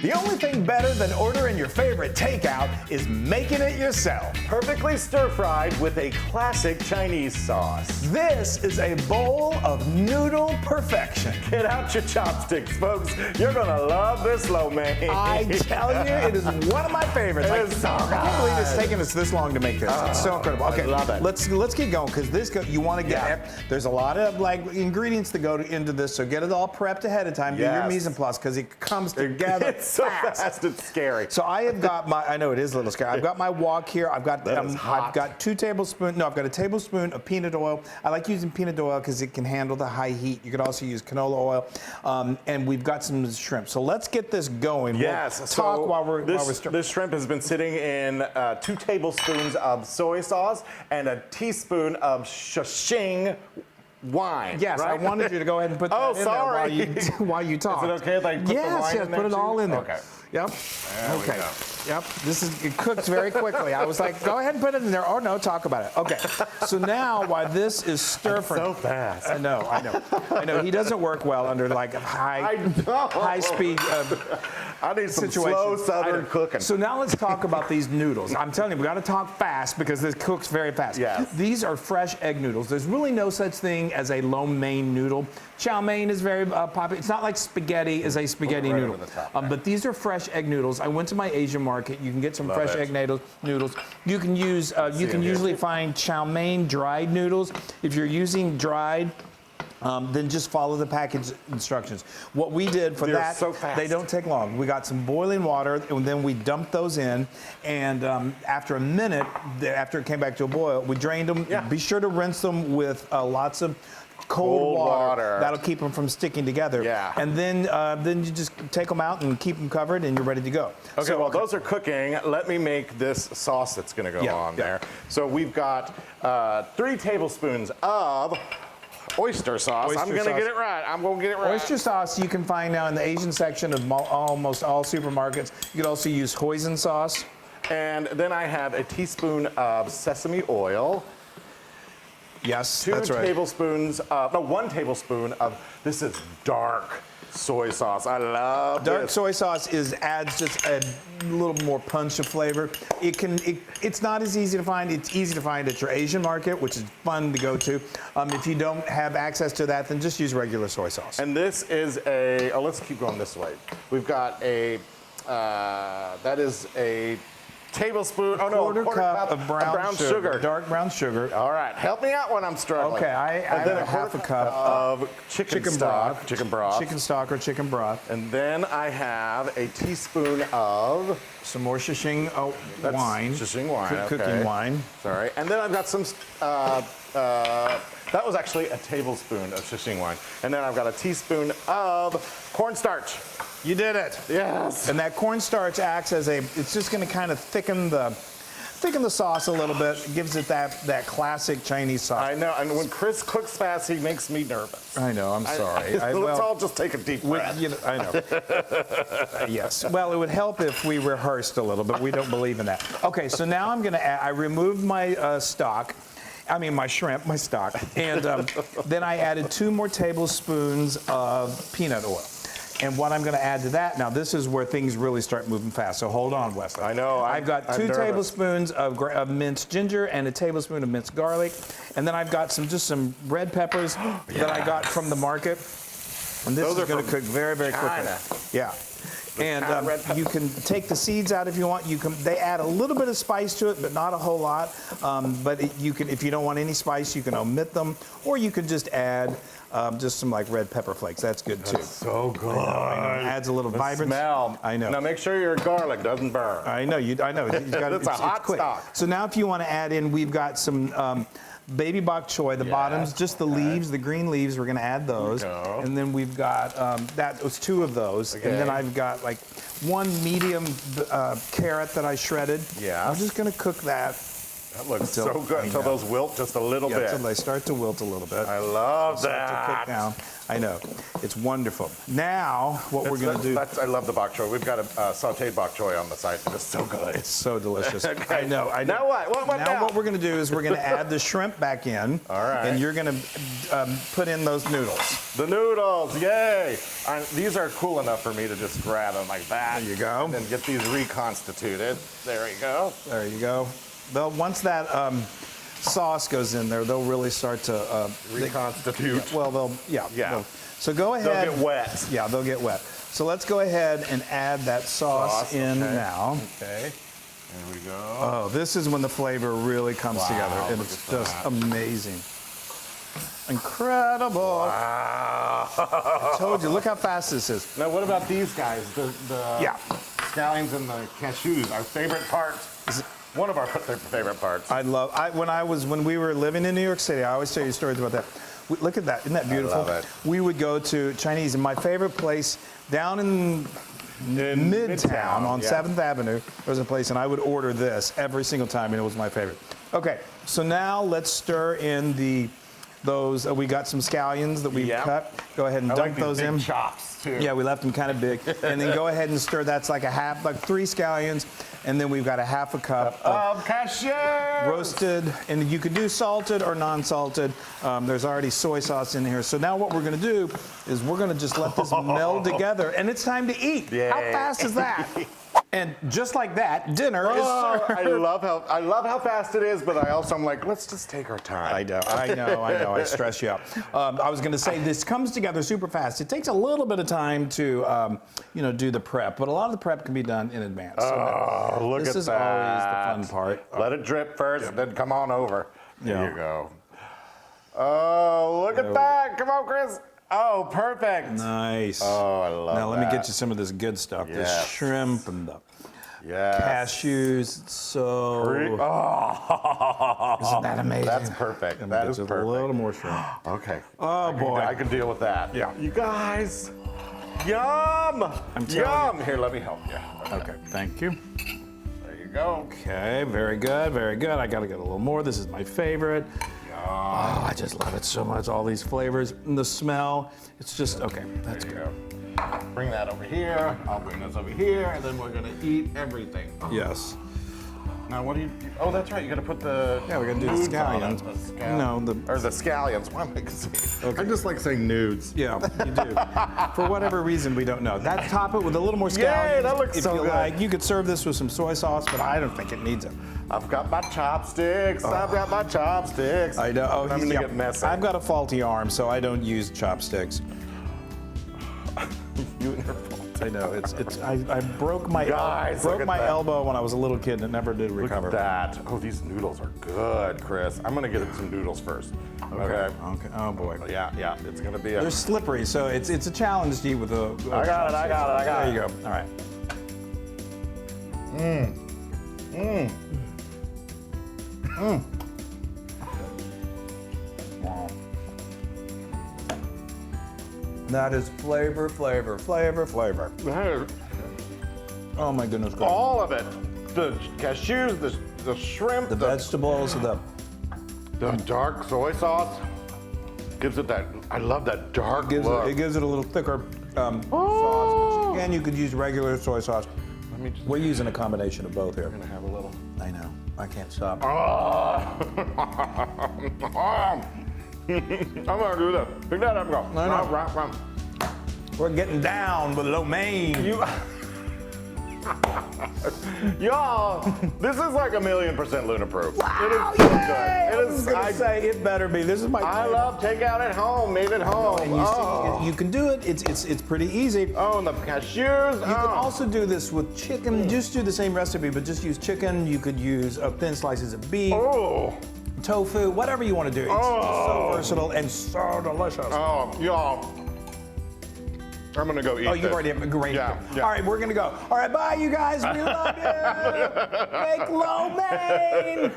The only thing better than ordering your favorite takeout is making it yourself. Perfectly stir-fried with a classic Chinese sauce. This is a bowl of noodle perfection. Get out your chopsticks, folks. You're gonna love this lo mein. I tell you, it is one of my favorites. It is so I can't believe it's good. taken us this long to make this. It's so incredible. Okay, I love it. let's get going because you want to get. There's a lot of like ingredients to go into this, so get it all prepped ahead of time. Do your mise en place because it comes together. It's so fast, it's scary. So I have got my. I know it is a little scary. I've got my wok here. I've got. I've got 2 tablespoons. No, I've got a tablespoon of peanut oil. I like using peanut oil because it can handle the high heat. You could also use canola oil, and we've got some shrimp. So let's get this going. Yes. We'll talk while we're stirring. This shrimp has been sitting in 2 tablespoons of soy sauce and a teaspoon of Shaoxing wine. Yes, right? I wanted you to go ahead and put that in there while you talk. Is it okay if I put the wine in there put it too? all in there. Okay. Yep. There we go. Yep. It cooks very quickly. I was like, go ahead and put it in there. Oh no, talk about it. Okay. So now while this is stir-frying. So fast. I know. He doesn't work well under like high speed I need some situation. slow southern cooking. So now let's talk about these noodles. I'm telling you, we got to talk fast because this cooks very fast. Yes. These are fresh egg noodles. There's really no such thing as a lo mein noodle. Chow mein is very popular. It's not like spaghetti is a spaghetti noodle. But these are fresh egg noodles. I went to my Asian market. You can get some fresh egg noodles. You can use. You can usually find chow mein dried noodles. If you're using dried, then just follow the package instructions. What we did for that, so fast. they don't take long. We got some boiling water, and then we dumped those in. And after a minute, after it came back to a boil, we drained them. Yeah. Be sure to rinse them with lots of cold water. That'll keep them from sticking together. Yeah. And then you just take them out and keep them covered, and you're ready to go. Okay, so, those are cooking. Let me make this sauce that's going to go on there. So we've got 3 tablespoons of oyster sauce. I'm going to get it right. I'm going to get it right. Oyster sauce you can find now in the Asian section of almost all supermarkets. You could also use hoisin sauce. And then I have a teaspoon of sesame oil. Yes, 2 that's right. tablespoons of, no, 1 tablespoon of, this is dark soy sauce. I love Dark this. soy sauce adds just a little more punch of flavor. It's not as easy to find. It's easy to find at your Asian market, which is fun to go to. If you don't have access to that, then just use regular soy sauce. And this is let's keep going this way. We've got that is a tablespoon, quarter cup of brown sugar. Dark brown sugar. All right, help me out when I'm struggling. Okay, I have a half a cup of chicken stock. Chicken broth. Chicken stock or chicken broth. And then I have a teaspoon of some more Shaoxing wine. Shaoxing wine, Cooking wine. Sorry. And then I've got some, that was actually a tablespoon of Shaoxing wine. And then I've got a teaspoon of cornstarch. You did it. Yes. And that cornstarch acts as it's just going to kind of thicken the sauce a little bit. It gives it that classic Chinese sauce. I know. And when Chris cooks fast, he makes me nervous. I know. I'm sorry. Let's all just take a deep breath. I know. Yes. Well, it would help if we rehearsed a little, but we don't believe in that. Okay. So now I'm going to add. I removed my stock. I mean, my shrimp, my stock. And then I added 2 more tablespoons of peanut oil. And what I'm going to add to that, now this is where things really start moving fast, so hold on, Wesley. I know. I've got 2 tablespoons of minced ginger and a tablespoon of minced garlic. And then I've got just some red peppers that I got from the market. And this is going to cook very, very quickly. Yeah. And you can take the seeds out if you want. They add a little bit of spice to it, but not a whole lot. But if you don't want any spice, you can omit them, or you can just add just some like red pepper flakes. That's good too. That's so good. I know. Adds a little vibrancy. Smell. I know. Now make sure your garlic doesn't burn. I know. I know. It's a hot stock. So now, if you want to add in, we've got some. Baby bok choy, the bottoms, just the leaves, the green leaves, we're going to add those. And then we've got, that was 2 of those. Okay. And then I've got like 1 medium carrot that I shredded. Yeah. I'm just going to cook that. That looks so good until those wilt just a little bit. Until they start to wilt a little bit. I love that. Start to cook down. I know. It's wonderful. Now, what we're going to do... I love the bok choy. We've got a sauteed bok choy on the side. It's so good. It's so delicious. Okay. I know. Now what? Now what we're going to do is we're going to add the shrimp back in. All right. And you're going to put in those noodles. The noodles, yay! These are cool enough for me to just grab them like that. There you go. And then get these reconstituted. There you go. There you go. Once that sauce goes in there, they'll really start to reconstitute. So go ahead. They'll get wet. Yeah, they'll get wet. So let's go ahead and add that sauce in now. Okay. There we go. Oh, this is when the flavor really comes together, and it's just amazing. Incredible. Wow. I told you, look how fast this is. Now, what about these guys? The scallions and the cashews, our favorite part. One of our favorite parts. When we were living in New York City, I always tell you stories about that. Look at that, isn't that beautiful? I love it. We would go to Chinese, and my favorite place down in Midtown on 7th Avenue, there was a place, and I would order this every single time, and it was my favorite. Okay, so now let's stir in those. We got some scallions that we cut. Go ahead and dump those in. Chops too. Yeah, we left them kind of big, and then go ahead and stir. That's like like 3 scallions, and then we've got a half a cup of cashews roasted, and you could do salted or non-salted. There's already soy sauce in here. So now what we're going to do is we're going to just let this meld together, and it's time to eat. Yay. How fast is that? And just like that, dinner is served. I love how fast it is, but I'm like, let's just take our time. I know. I stress you out. I was going to say this comes together super fast. It takes a little bit of time to, do the prep, but a lot of the prep can be done in advance. So look at that. This is always the fun part. Let it drip first, then come on over. There you go. Oh, look at that! Come on, Chris. Oh, perfect. Nice. Oh, I love that. Now let me get you some of this good stuff. Yes. The shrimp and the cashews. It's so. Isn't that amazing? That's perfect. That is perfect. A little more shrimp. Okay. Oh boy. I can deal with that. Yeah. You guys. Yum. I'm telling Yum. Here, let me help you. Okay. Thank you. There you go. Okay. Very good. Very good. I got to get a little more. This is my favorite. Oh, I just love it so much. All these flavors and the smell. It's just, okay, that's good. Bring that over here. I'll bring this over here, and then we're going to eat everything. Yes. Now, what do you do? Oh, that's right. You got to put the. Yeah, we're going to do the scallions. Or the scallions. Why am I saying? I just like saying nudes. Yeah, you do. For whatever reason, we don't know. That top it with a little more scallions. Yay, that looks so good. Like. You could serve this with some soy sauce, but I don't think it needs it. I've got my chopsticks. I've got my chopsticks. I know. Oh, I'm going to get messy. I've got a faulty arm, so I don't use chopsticks. You and your fault. I know. I broke my elbow when I was a little kid and it never did recover. Look at that. Oh, these noodles are good, Chris. I'm going to get some noodles first. Okay. Oh boy. Yeah. It's going to be They're slippery, so it's a challenge to eat with a. I got it. There you go. All right. Wow. That is flavor. Oh my goodness. God. All of it. The cashews, the shrimp, the vegetables, the dark soy sauce gives it that. I love that dark look. It gives it a little thicker sauce. Again, you could use regular soy sauce. We're using a combination of both here. I'm gonna have a little. I know. I can't stop. I'm gonna do this. Pick that up, go. No. We're getting down with lo mein. Y'all, this is like 1,000,000% Luna proof. Wow, it is so good. I was gonna say it better be. This is my. I love takeout at home, made at home. And you can do it. It's pretty easy. Oh, and the cashews. You can also do this with chicken. Just do the same recipe, but just use chicken. You could use thin slices of beef. Tofu, whatever you want to do. It's so versatile and so delicious. Oh, y'all. I'm gonna go eat. Oh, you've already arranged it. Yeah. All right, we're gonna go. All right, bye, you guys. We love you. Make lo mein.